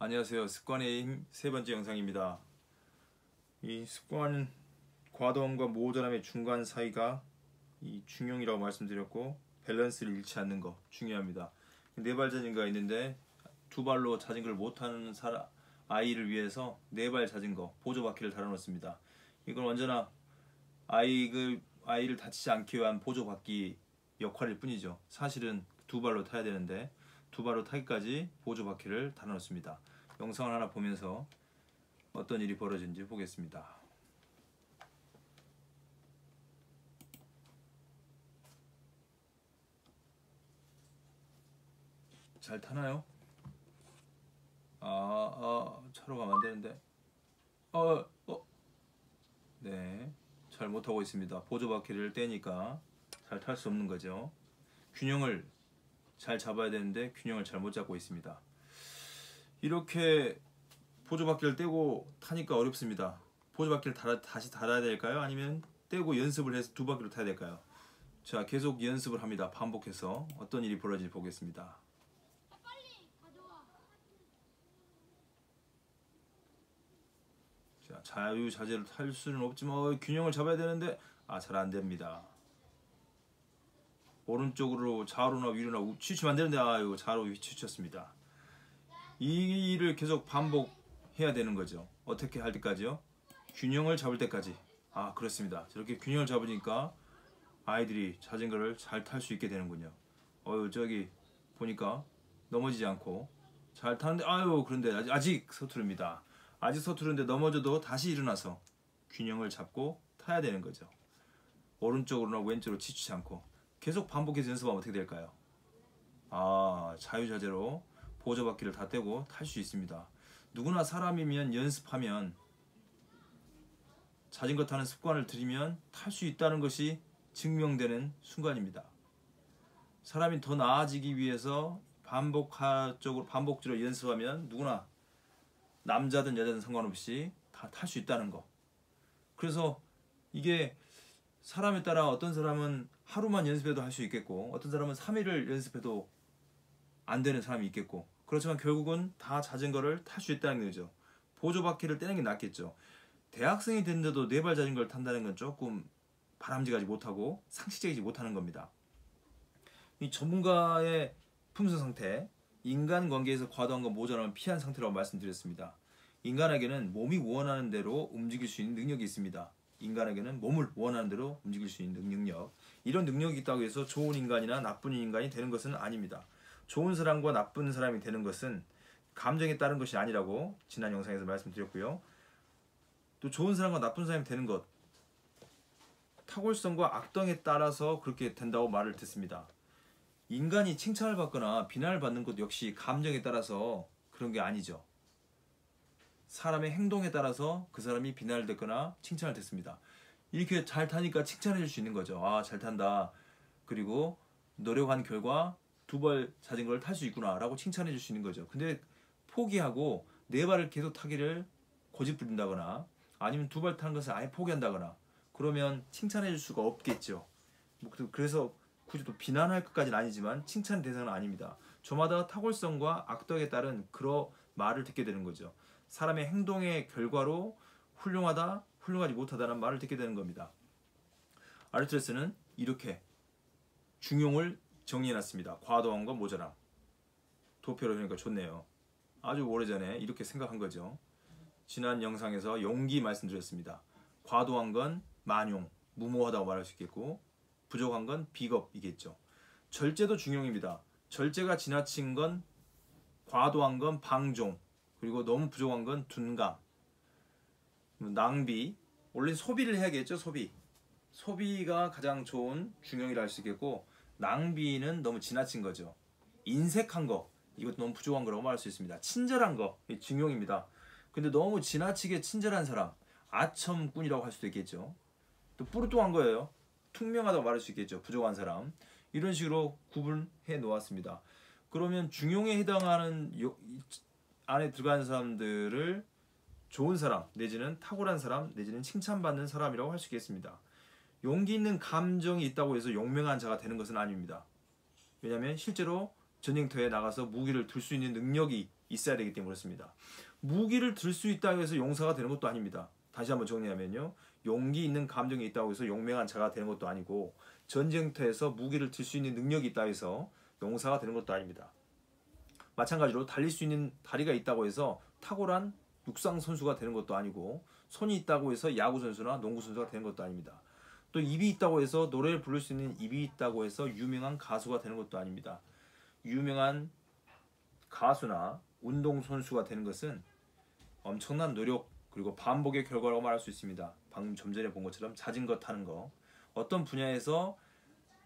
안녕하세요. 습관의 힘 세 번째 영상입니다. 이 습관 과도함과 모자람의 중간 사이가 이 중용이라고 말씀드렸고, 밸런스를 잃지 않는 거 중요합니다. 네 발 자전거가 있는데 두 발로 자전거를 못하는 아이를 위해서 네 발 자전거 보조바퀴를 달아놓습니다. 이건 언제나 아이를 다치지 않기 위한 보조바퀴 역할일 뿐이죠. 사실은 두 발로 타야 되는데 두 발로 타기까지 보조바퀴를 달아놓습니다. 영상을 하나 보면서 어떤 일이 벌어진지 보겠습니다. 잘 타나요? 차로 가면 안 되는데. 네, 잘 못하고 있습니다. 보조바퀴를 떼니까 잘 탈 수 없는 거죠. 균형을 잘 잡아야 되는데 균형을 잘 못 잡고 있습니다. 이렇게 보조바퀴를 떼고 타니까 어렵습니다. 보조바퀴를 다시 달아야 될까요? 아니면 떼고 연습을 해서 두 바퀴로 타야 될까요? 자, 계속 연습을 합니다. 반복해서 어떤 일이 벌어질지 보겠습니다. 자, 자유자재로 탈 수는 없지만 균형을 잡아야 되는데 잘 안됩니다. 오른쪽으로 좌우로나 위로나 치우치면 안되는데 이거 좌우로 치우쳤습니다. 이 일을 계속 반복해야 되는 거죠. 어떻게 할 때까지요? 균형을 잡을 때까지. 그렇습니다. 저렇게 균형을 잡으니까 아이들이 자전거를 잘 탈 수 있게 되는군요. 저기 보니까 넘어지지 않고 잘 타는데 그런데 아직 서투릅니다. 아직 서투른데 넘어져도 다시 일어나서 균형을 잡고 타야 되는 거죠. 오른쪽으로나 왼쪽으로 치우치지 않고 계속 반복해서 연습하면 어떻게 될까요? 자유자재로 보조바퀴를 다 떼고 탈 수 있습니다. 누구나 사람이면 연습하면 자전거 타는 습관을 들이면 탈 수 있다는 것이 증명되는 순간입니다. 사람이 더 나아지기 위해서 반복적으로 연습하면 누구나 남자든 여자든 상관없이 다 탈 수 있다는 거. 그래서 이게 사람에 따라 어떤 사람은 하루만 연습해도 할 수 있겠고 어떤 사람은 3일을 연습해도 안 되는 사람이 있겠고, 그렇지만 결국은 다 자전거를 탈 수 있다는 거죠. 보조바퀴를 떼는 게 낫겠죠. 대학생이 됐는데도 네 발 자전거를 탄다는 건 조금 바람직하지 못하고 상식적이지 못하는 겁니다. 이 전문가의 품성 상태, 인간관계에서 과도함과 모자람을 피한 상태라고 말씀드렸습니다. 인간에게는 몸이 원하는 대로 움직일 수 있는 능력이 있습니다. 인간에게는 몸을 원하는 대로 움직일 수 있는 능력, 이런 능력이 있다고 해서 좋은 인간이나 나쁜 인간이 되는 것은 아닙니다. 좋은 사람과 나쁜 사람이 되는 것은 감정에 따른 것이 아니라고 지난 영상에서 말씀드렸고요. 또 좋은 사람과 나쁜 사람이 되는 것, 탁월성과 악덕에 따라서 그렇게 된다고 말을 듣습니다. 인간이 칭찬을 받거나 비난을 받는 것 역시 감정에 따라서 그런 게 아니죠. 사람의 행동에 따라서 그 사람이 비난을 듣거나 칭찬을 듣습니다. 이렇게 잘 타니까 칭찬해 줄 수 있는 거죠. 잘 탄다. 그리고 노력한 결과 두 발 자전거를 탈 수 있구나 라고 칭찬해 줄 수 있는 거죠. 근데 포기하고 네 발을 계속 타기를 고집부린다거나 아니면 두 발 타는 것을 아예 포기한다거나 그러면 칭찬해 줄 수가 없겠죠. 그래서 굳이 또 비난할 것까지는 아니지만 칭찬 대상은 아닙니다. 저마다 탁월성과 악덕에 따른 그런 말을 듣게 되는 거죠. 사람의 행동의 결과로 훌륭하다, 훌륭하지 못하다는 말을 듣게 되는 겁니다. 아리스토텔레스는 이렇게 중용을 정리해놨습니다. 과도함과 모자람. 도표로 해놓으니까 좋네요. 아주 오래전에 이렇게 생각한 거죠. 지난 영상에서 용기 말씀드렸습니다. 과도한 건 만용, 무모하다고 말할 수 있겠고 부족한 건 비겁이겠죠. 절제도 중용입니다. 절제가 지나친 건, 과도한 건 방종, 그리고 너무 부족한 건 둔감, 낭비. 원래 소비를 해야겠죠. 소비가 가장 좋은 중용이라 할 수 있겠고, 낭비는 너무 지나친 거죠. 인색한 거, 이것도 너무 부족한 거라고 말할 수 있습니다. 친절한 거, 중용입니다. 근데 너무 지나치게 친절한 사람, 아첨꾼이라고 할 수도 있겠죠. 또 뿌르뚱한 거예요. 투명하다고 말할 수 있겠죠. 부족한 사람. 이런 식으로 구분해 놓았습니다. 그러면 중용에 해당하는 안에 들어가는 사람들을 좋은 사람 내지는 탁월한 사람 내지는 칭찬받는 사람이라고 할 수 있겠습니다. 용기 있는 감정이 있다고 해서 용맹한 자가 되는 것은 아닙니다. 왜냐하면 실제로 전쟁터에 나가서 무기를 들 수 있는 능력이 있어야 되기 때문에 그렇습니다. 무기를 들 수 있다고 해서 용사가 되는 것도 아닙니다. 다시 한번 정리하면요. 용기 있는 감정이 있다고 해서 용맹한 자가 되는 것도 아니고 전쟁터에서 무기를 들 수 있는 능력이 있다고 해서 용사가 되는 것도 아닙니다. 마찬가지로 달릴 수 있는 다리가 있다고 해서 탁월한 육상 선수가 되는 것도 아니고 손이 있다고 해서 야구 선수나 농구 선수가 되는 것도 아닙니다. 또 입이 있다고 해서 노래를 부를 수 있는 입이 있다고 해서 유명한 가수가 되는 것도 아닙니다. 유명한 가수나 운동선수가 되는 것은 엄청난 노력 그리고 반복의 결과라고 말할 수 있습니다. 방금 좀 전에 본 것처럼 자전거 타는 거, 어떤 분야에서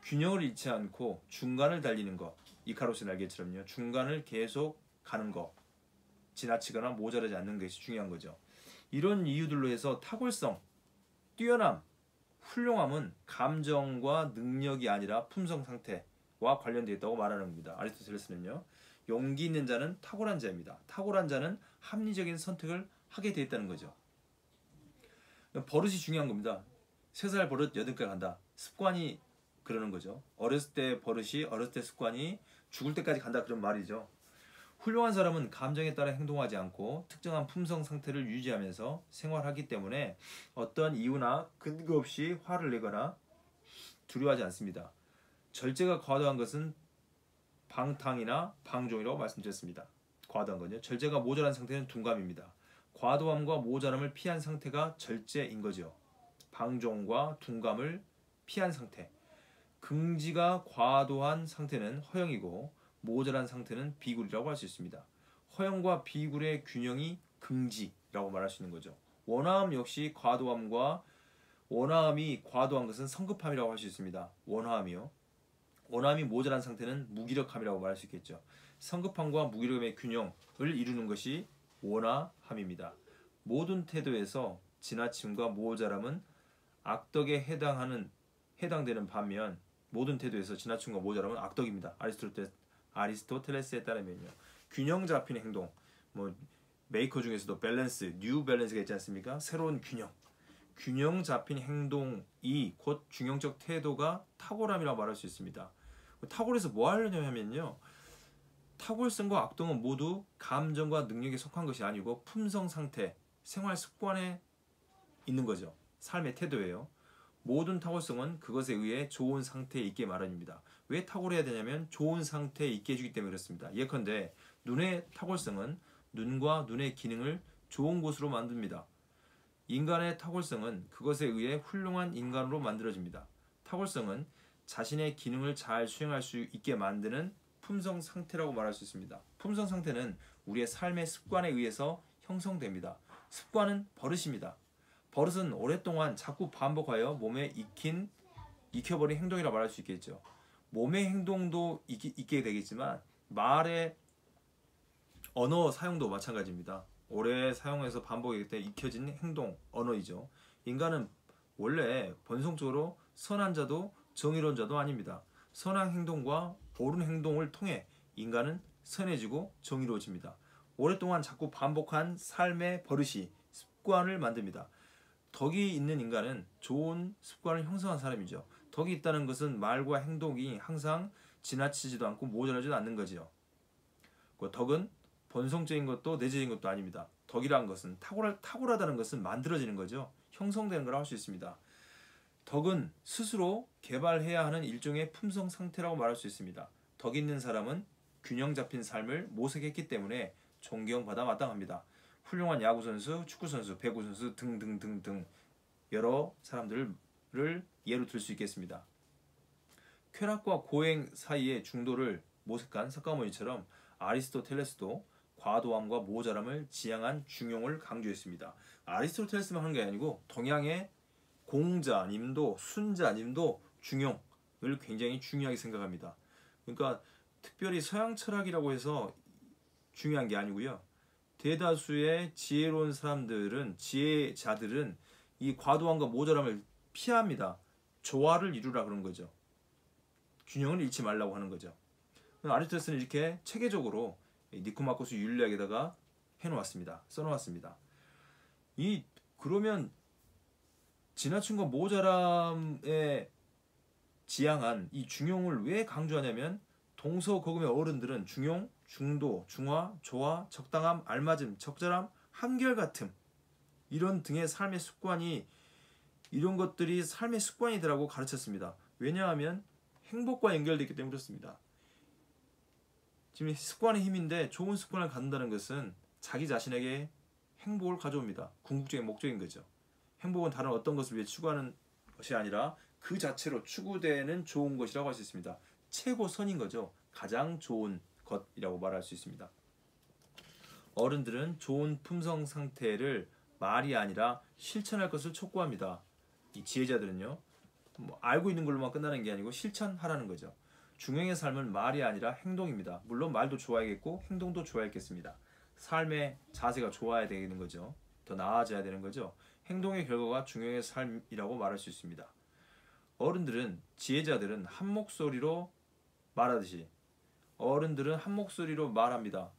균형을 잃지 않고 중간을 달리는 거, 이카로스 날개처럼요. 중간을 계속 가는 거, 지나치거나 모자라지 않는 것이 중요한 거죠. 이런 이유들로 해서 탁월성, 뛰어남, 훌륭함은 감정과 능력이 아니라 품성 상태와 관련되어 있다고 말하는 겁니다. 아리스토텔레스는요. 용기 있는 자는 탁월한 자입니다. 탁월한 자는 합리적인 선택을 하게 되어 있다는 거죠. 버릇이 중요한 겁니다. 3살 버릇 8개 간다. 습관이 그러는 거죠. 어렸을 때 버릇이 어렸을 때 습관이 죽을 때까지 간다 그런 말이죠. 훌륭한 사람은 감정에 따라 행동하지 않고 특정한 품성 상태를 유지하면서 생활하기 때문에 어떠한 이유나 근거 없이 화를 내거나 두려워하지 않습니다. 절제가 과도한 것은 방탕이나 방종이라고 말씀드렸습니다. 과도한 건요. 절제가 모자란 상태는 둔감입니다. 과도함과 모자람을 피한 상태가 절제인 거죠. 방종과 둔감을 피한 상태. 긍지가 과도한 상태는 허영이고 모자란 상태는 비굴이라고 할 수 있습니다. 허영과 비굴의 균형이 긍지라고 말할 수 있는 거죠. 원화함 역시 과도함과 원화함이 과도한 것은 성급함이라고 할 수 있습니다. 원화함이요. 원함이 모자란 상태는 무기력함이라고 말할 수 있겠죠. 성급함과 무기력함의 균형을 이루는 것이 원화함입니다. 모든 태도에서 지나침과 모자람은 악덕에 해당되는 반면 모든 태도에서 지나침과 모자람은 악덕입니다. 아리스토텔레스에 따르면요. 균형 잡힌 행동, 메이커 중에서도 밸런스, 뉴 밸런스가 있지 않습니까? 새로운 균형 잡힌 행동이 곧 중형적 태도가 탁월함이라고 말할 수 있습니다. 탁월해서 뭐 하려냐면요. 탁월성과 악동은 모두 감정과 능력에 속한 것이 아니고 품성 상태, 생활 습관에 있는 거죠. 삶의 태도예요. 모든 탁월성은 그것에 의해 좋은 상태에 있게 마련입니다. 왜 탁월해야 되냐면 좋은 상태에 있게 해주기 때문에 그렇습니다. 예컨대 눈의 탁월성은 눈과 눈의 기능을 좋은 곳으로 만듭니다. 인간의 탁월성은 그것에 의해 훌륭한 인간으로 만들어집니다. 탁월성은 자신의 기능을 잘 수행할 수 있게 만드는 품성 상태라고 말할 수 있습니다. 품성 상태는 우리의 삶의 습관에 의해서 형성됩니다. 습관은 버릇입니다. 버릇은 오랫동안 자꾸 반복하여 몸에 익혀버린 행동이라고 말할 수 있겠죠. 몸의 행동도 있게 되겠지만 말의 언어 사용도 마찬가지입니다. 오래 사용해서 반복하기 때문에 익혀진 행동, 언어이죠. 인간은 원래 본성적으로 선한 자도 정의로운 자도 아닙니다. 선한 행동과 옳은 행동을 통해 인간은 선해지고 정의로워집니다. 오랫동안 자꾸 반복한 삶의 버릇이 습관을 만듭니다. 덕이 있는 인간은 좋은 습관을 형성한 사람이죠. 덕이 있다는 것은 말과 행동이 항상 지나치지도 않고 모자라지도 않는 거죠. 덕은 본성적인 것도 내재적인 것도 아닙니다. 덕이라는 것은 탁월하다는 것은 만들어지는 거죠. 형성되는 거라고 할 수 있습니다. 덕은 스스로 개발해야 하는 일종의 품성 상태라고 말할 수 있습니다. 덕 있는 사람은 균형 잡힌 삶을 모색했기 때문에 존경받아 마땅합니다. 훌륭한 야구선수, 축구선수, 배구선수 등등등등 여러 사람들을 예로 들 수 있겠습니다. 쾌락과 고행 사이의 중도를 모색한 석가모니처럼 아리스토텔레스도 과도함과 모자람을 지향한 중용을 강조했습니다. 아리스토텔레스만 하는 게 아니고 동양의 공자님도 순자님도 중용을 굉장히 중요하게 생각합니다. 그러니까 특별히 서양 철학이라고 해서 중요한 게 아니고요. 대다수의 지혜로운 사람들은 지혜자들은 이 과도함과 모자람을 피합니다. 조화를 이루라 그런 거죠. 균형을 잃지 말라고 하는 거죠. 아리스토텔레스는 이렇게 체계적으로 니코마코스 윤리학에다가 써놓았습니다. 그러면 지나침과 모자람에 지향한 이 중용을 왜 강조하냐면 동서고금의 어른들은 중용, 중도, 중화, 조화, 적당함, 알맞음, 적절함, 한결같음, 이런 등의 삶의 습관이, 이런 것들이 삶의 습관이더라고 가르쳤습니다. 왜냐하면 행복과 연결되어 있기 때문에 그렇습니다. 지금 습관의 힘인데, 좋은 습관을 갖는다는 것은 자기 자신에게 행복을 가져옵니다. 궁극적인 목적인 거죠. 행복은 다른 어떤 것을 위해 추구하는 것이 아니라 그 자체로 추구되는 좋은 것이라고 할 수 있습니다. 최고선인 거죠. 가장 좋은 것이라고 말할 수 있습니다. 어른들은 좋은 품성 상태를 말이 아니라 실천할 것을 촉구합니다. 이 지혜자들은요, 뭐 알고 있는 걸로만 끝나는 게 아니고 실천하라는 거죠. 중형의 삶은 말이 아니라 행동입니다. 물론 말도 좋아야겠고 행동도 좋아야겠습니다. 삶의 자세가 좋아야 되는 거죠. 더 나아져야 되는 거죠. 행동의 결과가 중형의 삶이라고 말할 수 있습니다. 어른들은, 지혜자들은 한 목소리로 말하듯이 어른들은 한 목소리로 말합니다.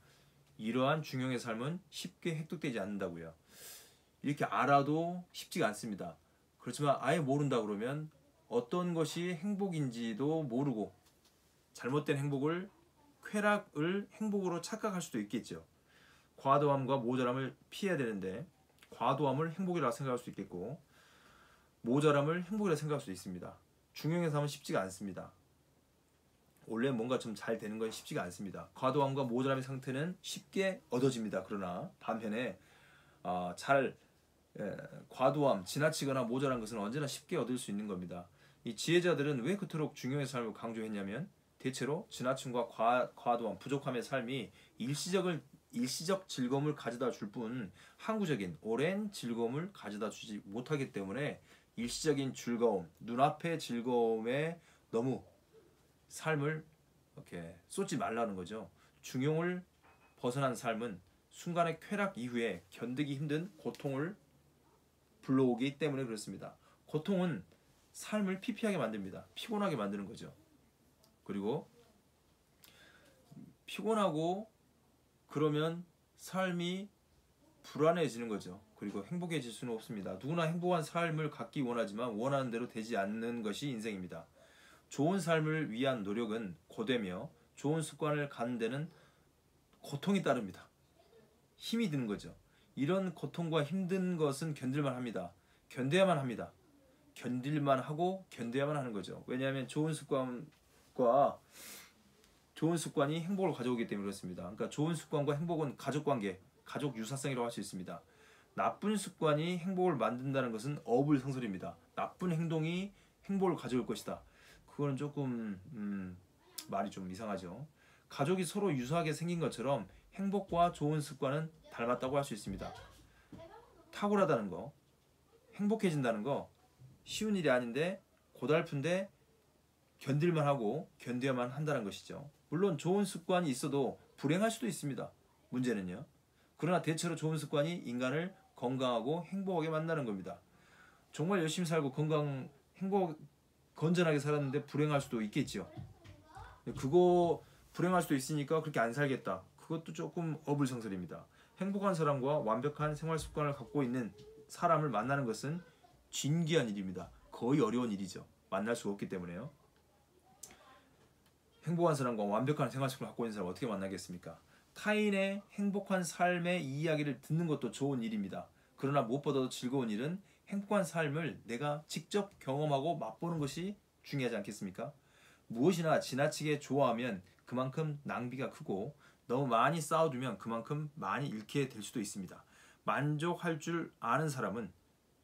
이러한 중형의 삶은 쉽게 획득되지 않는다고요. 이렇게 알아도 쉽지가 않습니다. 그렇지만 아예 모른다 그러면 어떤 것이 행복인지도 모르고 잘못된 행복을, 쾌락을 행복으로 착각할 수도 있겠죠. 과도함과 모자람을 피해야 되는데 과도함을 행복이라고 생각할 수 있겠고 모자람을 행복이라고 생각할 수 있습니다. 중형의 삶은 쉽지가 않습니다. 원래 뭔가 좀 잘 되는 건 쉽지가 않습니다. 과도함과 모자람의 상태는 쉽게 얻어집니다. 그러나 반면에 과도함, 지나치거나 모자란 것은 언제나 쉽게 얻을 수 있는 겁니다. 이 지혜자들은 왜 그토록 중형의 삶을 강조했냐면 대체로 지나침과 과도함, 부족함의 삶이 일시적 즐거움을 가져다 줄 뿐 항구적인 오랜 즐거움을 가져다 주지 못하기 때문에 일시적인 즐거움, 눈앞의 즐거움에 너무 삶을 이렇게 쏟지 말라는 거죠. 중용을 벗어난 삶은 순간의 쾌락 이후에 견디기 힘든 고통을 불러오기 때문에 그렇습니다. 고통은 삶을 피폐하게 만듭니다. 피곤하게 만드는 거죠. 그리고 피곤하고 그러면 삶이 불안해지는 거죠. 그리고 행복해질 수는 없습니다. 누구나 행복한 삶을 갖기 원하지만 원하는 대로 되지 않는 것이 인생입니다. 좋은 삶을 위한 노력은 고되며 좋은 습관을 갖는 데는 고통이 따릅니다. 힘이 드는 거죠. 이런 고통과 힘든 것은 견딜만 합니다. 견뎌야만 합니다. 견딜만 하고 견뎌야만 하는 거죠. 왜냐하면 좋은 습관이 행복을 가져오기 때문에 그렇습니다. 그러니까 좋은 습관과 행복은 가족관계, 가족 유사성이라고 할 수 있습니다. 나쁜 습관이 행복을 만든다는 것은 어불성설입니다. 나쁜 행동이 행복을 가져올 것이다. 그거는 조금 말이 좀 이상하죠. 가족이 서로 유사하게 생긴 것처럼 행복과 좋은 습관은 닮았다고 할 수 있습니다. 탁월하다는 거, 행복해진다는 거 쉬운 일이 아닌데 고달픈데 견딜만 하고 견뎌야만 한다는 것이죠. 물론 좋은 습관이 있어도 불행할 수도 있습니다. 문제는요. 그러나 대체로 좋은 습관이 인간을 건강하고 행복하게 만드는 겁니다. 정말 열심히 살고 건전하게 살았는데 불행할 수도 있겠죠. 그거 불행할 수도 있으니까 그렇게 안 살겠다. 그것도 조금 어불성설입니다. 행복한 사람과 완벽한 생활 습관을 갖고 있는 사람을 만나는 것은 진귀한 일입니다. 거의 어려운 일이죠. 만날 수가 없기 때문에요. 행복한 사람과 완벽한 생활 습관을 갖고 있는 사람을 어떻게 만나겠습니까? 타인의 행복한 삶의 이야기를 듣는 것도 좋은 일입니다. 그러나 무엇보다도 즐거운 일은 행복한 삶을 내가 직접 경험하고 맛보는 것이 중요하지 않겠습니까? 무엇이나 지나치게 좋아하면 그만큼 낭비가 크고 너무 많이 쌓아두면 그만큼 많이 잃게 될 수도 있습니다. 만족할 줄 아는 사람은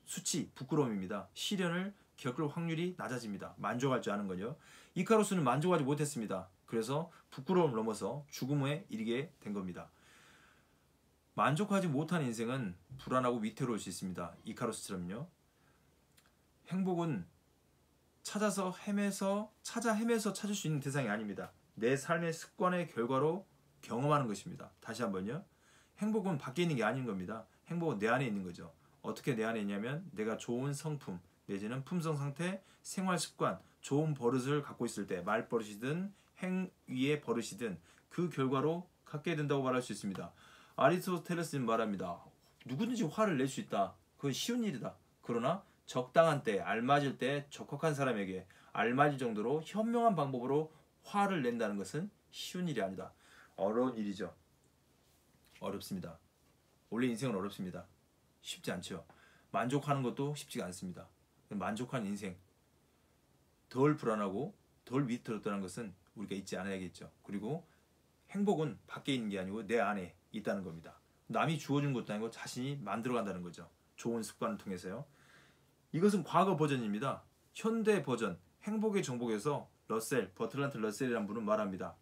수치, 부끄러움입니다. 시련을 겪을 확률이 낮아집니다. 만족할 줄 아는 거죠. 이카루스는 만족하지 못했습니다. 그래서 부끄러움을 넘어서 죽음에 이르게 된 겁니다. 만족하지 못한 인생은 불안하고 위태로울 수 있습니다. 이카루스처럼요. 행복은 찾아 헤매서 찾을 수 있는 대상이 아닙니다. 내 삶의 습관의 결과로 경험하는 것입니다. 다시 한번요. 행복은 밖에 있는 게 아닌 겁니다. 행복은 내 안에 있는 거죠. 어떻게 내 안에 있냐면 내가 좋은 성품 내지는 품성 상태, 생활 습관, 좋은 버릇을 갖고 있을 때 말버릇이든 행위의 버릇이든 그 결과로 갖게 된다고 말할 수 있습니다. 아리스토텔레스는 말합니다. 누구든지 화를 낼 수 있다. 그건 쉬운 일이다. 그러나 적당한 때, 알맞을 때 적확한 사람에게 알맞을 정도로 현명한 방법으로 화를 낸다는 것은 쉬운 일이 아니다. 어려운 일이죠. 어렵습니다. 원래 인생은 어렵습니다. 쉽지 않죠. 만족하는 것도 쉽지가 않습니다. 만족한 인생, 덜 불안하고 덜 위태롭다는 것은 우리가 잊지 않아야겠죠. 그리고 행복은 밖에 있는 게 아니고 내 안에 있다는 겁니다. 남이 주어준 것도 아니고 자신이 만들어간다는 거죠. 좋은 습관을 통해서요. 이것은 과거 버전입니다. 현대 버전, 행복의 정복에서 버틀란트 러셀이라는 분은 말합니다.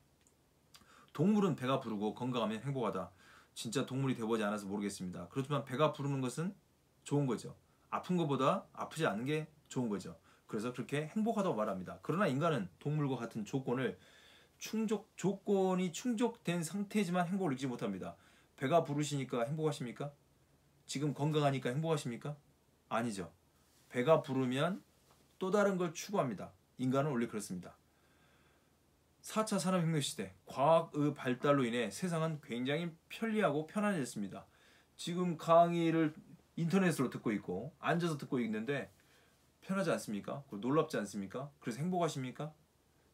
동물은 배가 부르고 건강하면 행복하다. 진짜 동물이 되어보지 않아서 모르겠습니다. 그렇지만 배가 부르는 것은 좋은 거죠. 아픈 것보다 아프지 않은 게 좋은 거죠. 그래서 그렇게 행복하다고 말합니다. 그러나 인간은 동물과 같은 조건이 충족된 상태지만 행복을 느끼지 못합니다. 배가 부르시니까 행복하십니까? 지금 건강하니까 행복하십니까? 아니죠. 배가 부르면 또 다른 걸 추구합니다. 인간은 원래 그렇습니다. 4차 산업혁명 시대, 과학의 발달로 인해 세상은 굉장히 편리하고 편안해졌습니다. 지금 강의를 인터넷으로 듣고 있고 앉아서 듣고 있는데 편하지 않습니까? 놀랍지 않습니까? 그래서 행복하십니까?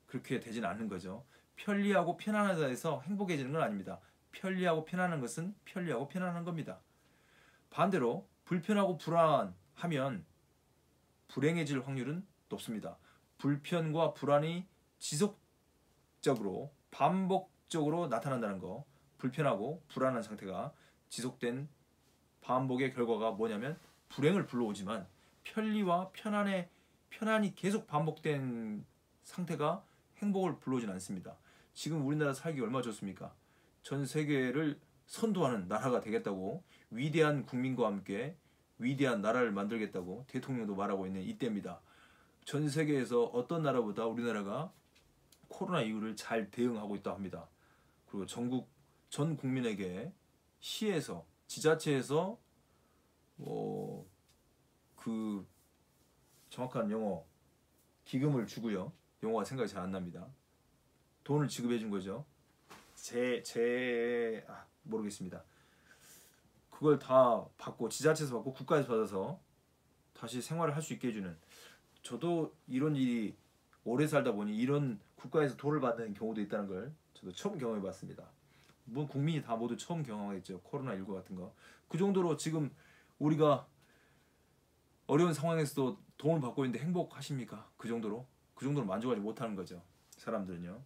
그렇게 되진 않는 거죠. 편리하고 편안하다 해서 행복해지는 건 아닙니다. 편리하고 편안한 것은 편리하고 편안한 겁니다. 반대로 불편하고 불안하면 불행해질 확률은 높습니다. 불편과 불안이 지속적으로 반복적으로 나타난다는 거, 불편하고 불안한 상태가 지속된 반복의 결과가 뭐냐면 불행을 불러오지만 편리와 편안이 계속 반복된 상태가 행복을 불러오진 않습니다. 지금 우리나라 살기 얼마나 좋습니까? 전 세계를 선도하는 나라가 되겠다고 위대한 국민과 함께 위대한 나라를 만들겠다고 대통령도 말하고 있는 이때입니다. 전 세계에서 어떤 나라보다 우리나라가 코로나 이후를 잘 대응하고 있다고 합니다. 그리고 전국 전 국민에게 시에서 지자체에서 그 정확한 영어 기금을 주고요. 영어가 생각이 잘 안 납니다. 돈을 지급해 준 거죠. 모르겠습니다. 그걸 다 받고 지자체에서 받고 국가에서 받아서 다시 생활을 할 수 있게 해주는, 저도 이런 일이 오래 살다 보니 이런 국가에서 돈을 받는 경우도 있다는 걸 저도 처음 경험해 봤습니다. 뭐 국민이 다 모두 처음 경험하겠죠. 코로나19 같은 거. 그 정도로 지금 우리가 어려운 상황에서도 도움을 받고 있는데 행복하십니까? 그 정도로 만족하지 못하는 거죠. 사람들은요.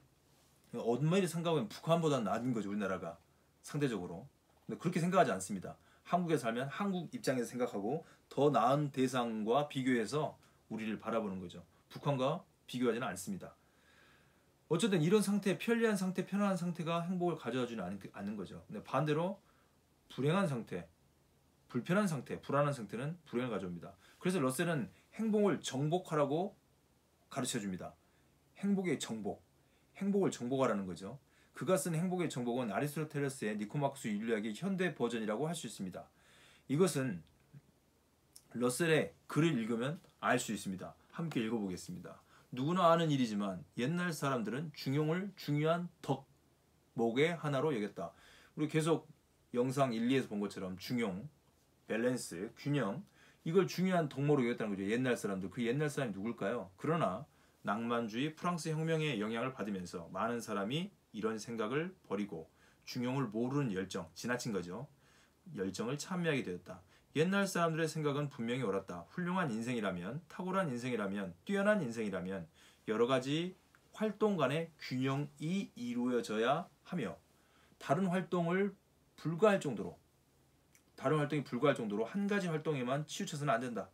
엄밀히 생각하면 북한보다는 나은 거죠. 우리나라가 상대적으로. 근데 그렇게 생각하지 않습니다. 한국에 살면 한국 입장에서 생각하고 더 나은 대상과 비교해서 우리를 바라보는 거죠. 북한과 비교하지는 않습니다. 어쨌든 이런 상태, 편리한 상태, 편안한 상태가 행복을 가져다주지 않는 거죠. 근데 반대로 불행한 상태, 불편한 상태, 불안한 상태는 불행을 가져옵니다. 그래서 러셀은 행복을 정복하라고 가르쳐줍니다. 행복의 정복, 행복을 정복하라는 거죠. 그가 쓴 행복의 정복은 아리스토텔레스의 니코마코스 윤리학의 현대 버전이라고 할 수 있습니다. 이것은 러셀의 글을 읽으면 알 수 있습니다. 함께 읽어보겠습니다. 누구나 아는 일이지만 옛날 사람들은 중용을 중요한 덕목의 하나로 여겼다. 우리 계속 영상 1, 2에서 본 것처럼 중용, 밸런스, 균형, 이걸 중요한 덕목으로 여겼다는 거죠. 옛날 사람들. 그 옛날 사람이 누굴까요? 그러나 낭만주의 프랑스 혁명의 영향을 받으면서 많은 사람이 이런 생각을 버리고 중용을 모르는 열정, 지나친 거죠. 열정을 찬미하게 되었다. 옛날 사람들의 생각은 분명히 옳았다. 훌륭한 인생이라면, 탁월한 인생이라면, 뛰어난 인생이라면 여러 가지 활동 간의 균형이 이루어져야 하며 다른 활동이 불가할 정도로 한 가지 활동에만 치우쳐서는 안 된다.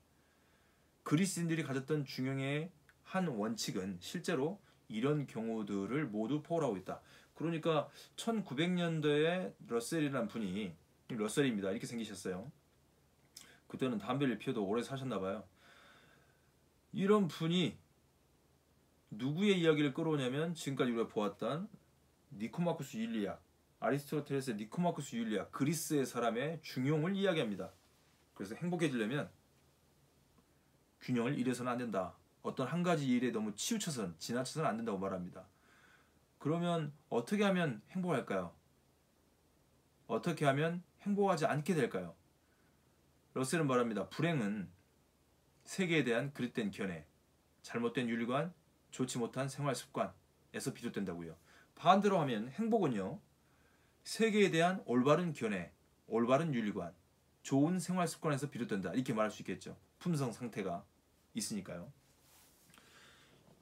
그리스인들이 가졌던 중용의 한 원칙은 실제로 이런 경우들을 모두 포괄하고 있다. 그러니까 1900년대에 러셀이라는 분이, 러셀입니다. 이렇게 생기셨어요. 그때는 담배를 피워도 오래 사셨나 봐요. 이런 분이 누구의 이야기를 끌어오냐면 지금까지 우리가 보았던 니코마코스 윤리학, 아리스토텔레스의 니코마코스 윤리학, 그리스의 사람의 중용을 이야기합니다. 그래서 행복해지려면 균형을 잃어서는 안 된다. 어떤 한 가지 일에 너무 지나쳐서는 안 된다고 말합니다. 그러면 어떻게 하면 행복할까요? 어떻게 하면 행복하지 않게 될까요? 러셀은 말합니다. 불행은 세계에 대한 그릇된 견해, 잘못된 윤리관, 좋지 못한 생활 습관에서 비롯된다고요. 반대로 하면 행복은요, 세계에 대한 올바른 견해, 올바른 윤리관, 좋은 생활 습관에서 비롯된다. 이렇게 말할 수 있겠죠. 품성 상태가 있으니까요.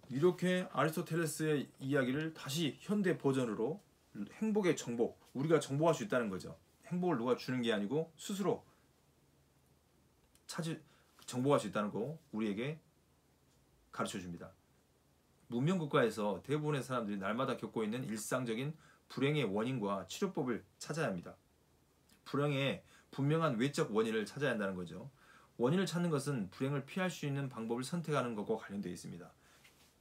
이렇게 아리스토텔레스의 이야기를 다시 현대 버전으로 행복의 정복, 우리가 정복할 수 있다는 거죠. 행복을 누가 주는 게 아니고 스스로 정복할 수 있다는 거 우리에게 가르쳐 줍니다. 문명 국가에서 대부분의 사람들이 날마다 겪고 있는 일상적인 불행의 원인과 치료법을 찾아야 합니다. 불행의 분명한 외적 원인을 찾아야 한다는 거죠. 원인을 찾는 것은 불행을 피할 수 있는 방법을 선택하는 것과 관련되어 있습니다.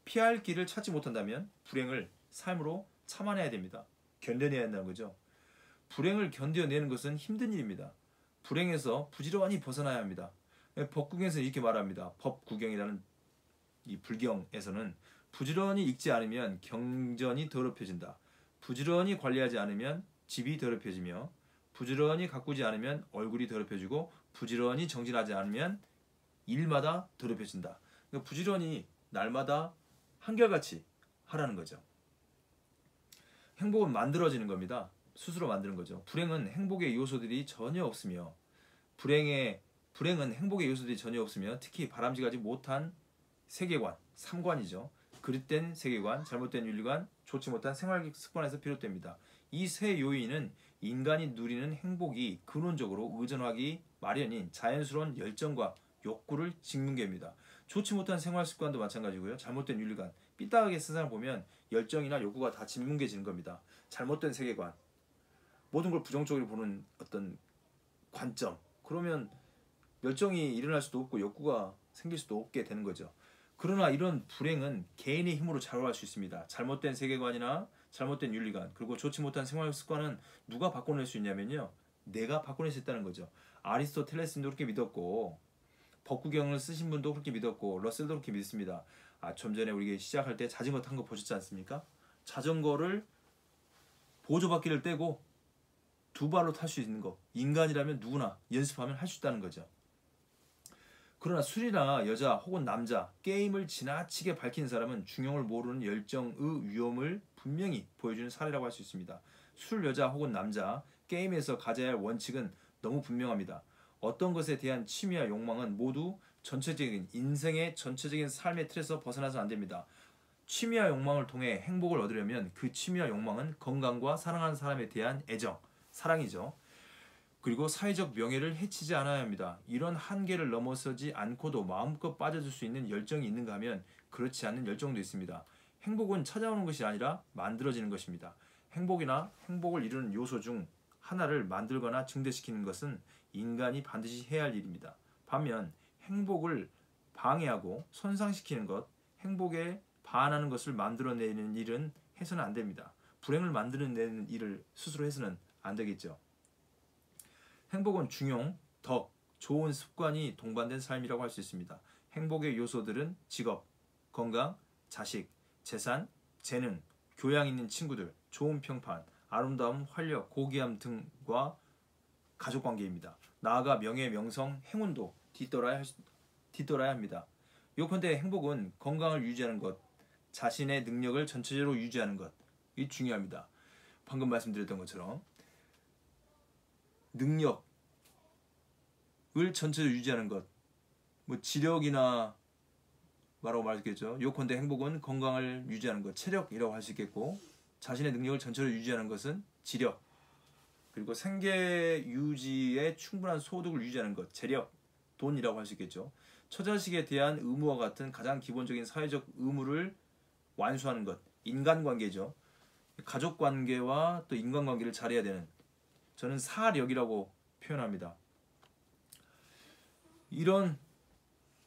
피할 길을 찾지 못한다면 불행을 삶으로 참아내야 됩니다. 견뎌내야 한다는 거죠. 불행을 견뎌내는 것은 힘든 일입니다. 불행에서 부지런히 벗어나야 합니다. 법구경에서 이렇게 말합니다. 법구경이라는 이 불경에서는 부지런히 읽지 않으면 경전이 더럽혀진다. 부지런히 관리하지 않으면 집이 더럽혀지며 부지런히 가꾸지 않으면 얼굴이 더럽혀지고 부지런히 정진하지 않으면 일마다 더럽혀진다. 그러니까 부지런히 날마다 한결같이 하라는 거죠. 행복은 만들어지는 겁니다. 스스로 만드는 거죠. 불행은 행복의 요소들이 전혀 없으며 불행은 행복의 요소들이 전혀 없으며 특히 바람직하지 못한 세계관, 삼관이죠. 그릇된 세계관, 잘못된 윤리관, 좋지 못한 생활 습관에서 비롯됩니다. 이 세 요인은 인간이 누리는 행복이 근원적으로 의존하기 마련인 자연스러운 열정과 욕구를 짓는 게입니다. 좋지 못한 생활 습관도 마찬가지고요. 잘못된 윤리관, 삐딱하게 세상을 보면 열정이나 욕구가 다 짓뭉개지는 겁니다. 잘못된 세계관, 모든 걸 부정적으로 보는 어떤 관점, 그러면 열정이 일어날 수도 없고 욕구가 생길 수도 없게 되는 거죠. 그러나 이런 불행은 개인의 힘으로 좌우할 수 있습니다. 잘못된 세계관이나 잘못된 윤리관, 그리고 좋지 못한 생활 습관은 누가 바꿔낼 수 있냐면요, 내가 바꿔낼 수 있다는 거죠. 아리스토텔레스도 그렇게 믿었고 법구경을 쓰신 분도 그렇게 믿었고 러셀도 그렇게 믿습니다. 좀 전에 우리 시작할 때 자전거 탄 거 보셨지 않습니까? 자전거를 보조바퀴를 떼고 두 발로 탈 수 있는 거, 인간이라면 누구나 연습하면 할 수 있다는 거죠. 그러나 술이나 여자 혹은 남자, 게임을 지나치게 밝히는 사람은 중용을 모르는 열정의 위험을 분명히 보여주는 사례라고 할 수 있습니다. 술, 여자 혹은 남자, 게임에서 가져야 할 원칙은 너무 분명합니다. 어떤 것에 대한 취미와 욕망은 모두 전체적인 인생의 전체적인 삶의 틀에서 벗어나서 안 됩니다. 취미와 욕망을 통해 행복을 얻으려면 그 취미와 욕망은 건강과 사랑하는 사람에 대한 애정, 사랑이죠. 그리고 사회적 명예를 해치지 않아야 합니다. 이런 한계를 넘어서지 않고도 마음껏 빠져들 수 있는 열정이 있는가 하면 그렇지 않는 열정도 있습니다. 행복은 찾아오는 것이 아니라 만들어지는 것입니다. 행복이나 행복을 이루는 요소 중 하나를 만들거나 증대시키는 것은 인간이 반드시 해야 할 일입니다. 반면 행복을 방해하고 손상시키는 것, 행복에 반하는 것을 만들어내는 일은 해서는 안 됩니다. 불행을 만들어내는 일을 스스로 해서는 안 되겠죠. 행복은 중용, 덕, 좋은 습관이 동반된 삶이라고 할 수 있습니다. 행복의 요소들은 직업, 건강, 자식, 재산, 재능, 교양 있는 친구들, 좋은 평판, 아름다움, 활력, 고귀함 등과 가족관계입니다. 나아가 명예, 명성, 행운도 뒤돌아야 합니다. 요컨대 행복은 건강을 유지하는 것, 자신의 능력을 전체적으로 유지하는 것이 중요합니다. 방금 말씀드렸던 것처럼 능력을 전체적으로 유지하는 것, 뭐 지력이나 말하고 말했겠죠. 요컨대 행복은 건강을 유지하는 것, 체력이라고 할 수 있겠고, 자신의 능력을 전체적으로 유지하는 것은 지력, 그리고 생계 유지에 충분한 소득을 유지하는 것, 재력, 돈이라고 할 수 있겠죠. 처자식에 대한 의무와 같은 가장 기본적인 사회적 의무를 완수하는 것, 인간관계죠. 가족관계와 또 인간관계를 잘해야 되는, 저는 사력이라고 표현합니다. 이런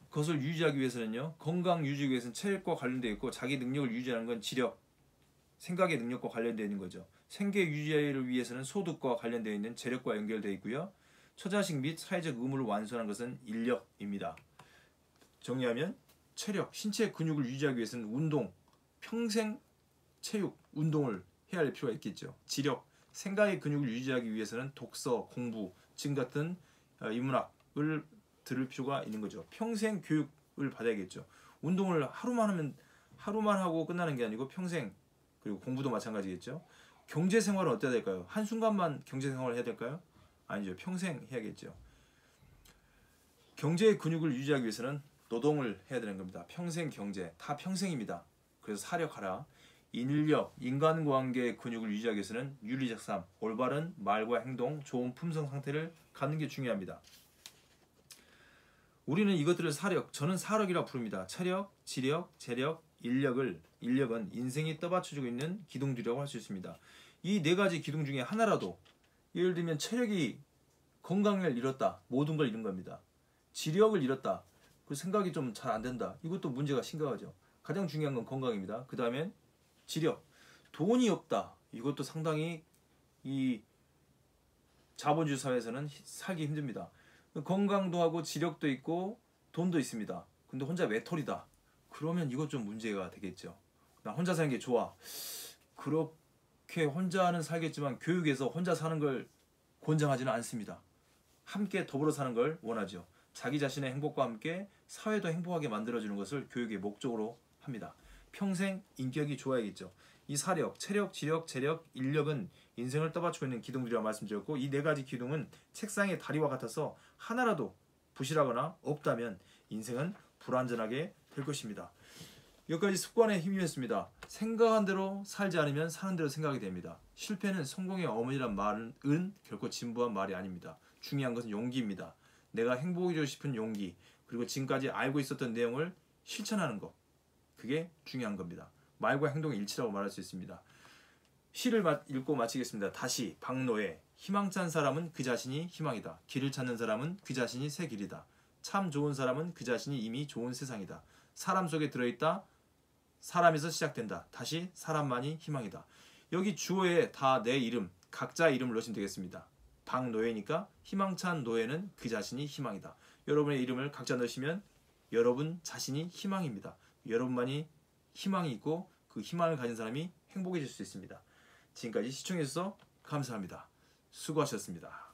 것을 유지하기 위해서는요, 건강 유지 위해서는 체력과 관련되어 있고, 자기 능력을 유지하는 건 지력, 생각의 능력과 관련되어 있는 거죠. 생계 유지를 위해서는 소득과 관련되어 있는 재력과 연결되어 있고요. 처자식 및 사회적 의무를 완수하는 것은 인력입니다. 정리하면 체력, 신체 근육을 유지하기 위해서는 운동, 평생 체육, 운동을 해야 할 필요가 있겠죠. 지력, 생각의 근육을 유지하기 위해서는 독서, 공부, 지금 같은 인문학을 들을 필요가 있는 거죠. 평생 교육을 받아야겠죠. 운동을 하루만 하고 끝나는 게 아니고 평생, 그리고 공부도 마찬가지겠죠. 경제 생활은 어때야 될까요? 한순간만 경제 생활을 해야 될까요? 아니죠. 평생 해야겠죠. 경제의 근육을 유지하기 위해서는 노동을 해야 되는 겁니다. 평생 경제, 다 평생입니다. 그래서 사력하라. 인력, 인간관계의 근육을 유지하기 위해서는 윤리적 삶, 올바른 말과 행동, 좋은 품성 상태를 갖는 게 중요합니다. 우리는 이것들을 사력, 저는 사력이라고 부릅니다. 체력, 지력, 재력, 인력은 인생이 떠받쳐주고 있는 기둥들이라고 할 수 있습니다. 이 네 가지 기둥 중에 하나라도, 예를 들면 체력이 건강을 잃었다, 모든 걸 잃은 겁니다. 지력을 잃었다, 그 생각이 좀 잘 안 된다, 이것도 문제가 심각하죠. 가장 중요한 건 건강입니다. 그 다음엔 지력, 돈이 없다, 이것도 상당히 이 자본주의 사회에서는 살기 힘듭니다. 건강도 하고 지력도 있고 돈도 있습니다. 근데 혼자 외톨이다, 그러면 이것 좀 문제가 되겠죠. 나 혼자 사는 게 좋아, 그렇게 혼자는 살겠지만 교육에서 혼자 사는 걸 권장하지는 않습니다. 함께 더불어 사는 걸 원하죠. 자기 자신의 행복과 함께 사회도 행복하게 만들어주는 것을 교육의 목적으로 합니다. 평생 인격이 좋아야겠죠. 이 사력, 체력, 지력, 재력, 인력은 인생을 떠받치고 있는 기둥들이라고 말씀드렸고, 이 네 가지 기둥은 책상의 다리와 같아서 하나라도 부실하거나 없다면 인생은 불완전하게 될 것입니다. 여기까지 습관에 힘이었습니다. 생각한 대로 살지 않으면 사는 대로 생각이 됩니다. 실패는 성공의 어머니란 말은 결코 진부한 말이 아닙니다. 중요한 것은 용기입니다. 내가 행복해지고 싶은 용기, 그리고 지금까지 알고 있었던 내용을 실천하는 것, 그게 중요한 겁니다. 말과 행동의 일치라고 말할 수 있습니다. 시를 읽고 마치겠습니다. 다시 박노해. 희망찬 사람은 그 자신이 희망이다. 길을 찾는 사람은 그 자신이 새 길이다. 참 좋은 사람은 그 자신이 이미 좋은 세상이다. 사람 속에 들어있다. 사람에서 시작된다. 다시 사람만이 희망이다. 여기 주어에 다 내 이름, 각자 이름을 넣으시면 되겠습니다. 박노해니까 희망찬 노해는 그 자신이 희망이다. 여러분의 이름을 각자 넣으시면 여러분 자신이 희망입니다. 여러분만이 희망이 있고 그 희망을 가진 사람이 행복해질 수 있습니다. 지금까지 시청해주셔서 감사합니다. 수고하셨습니다.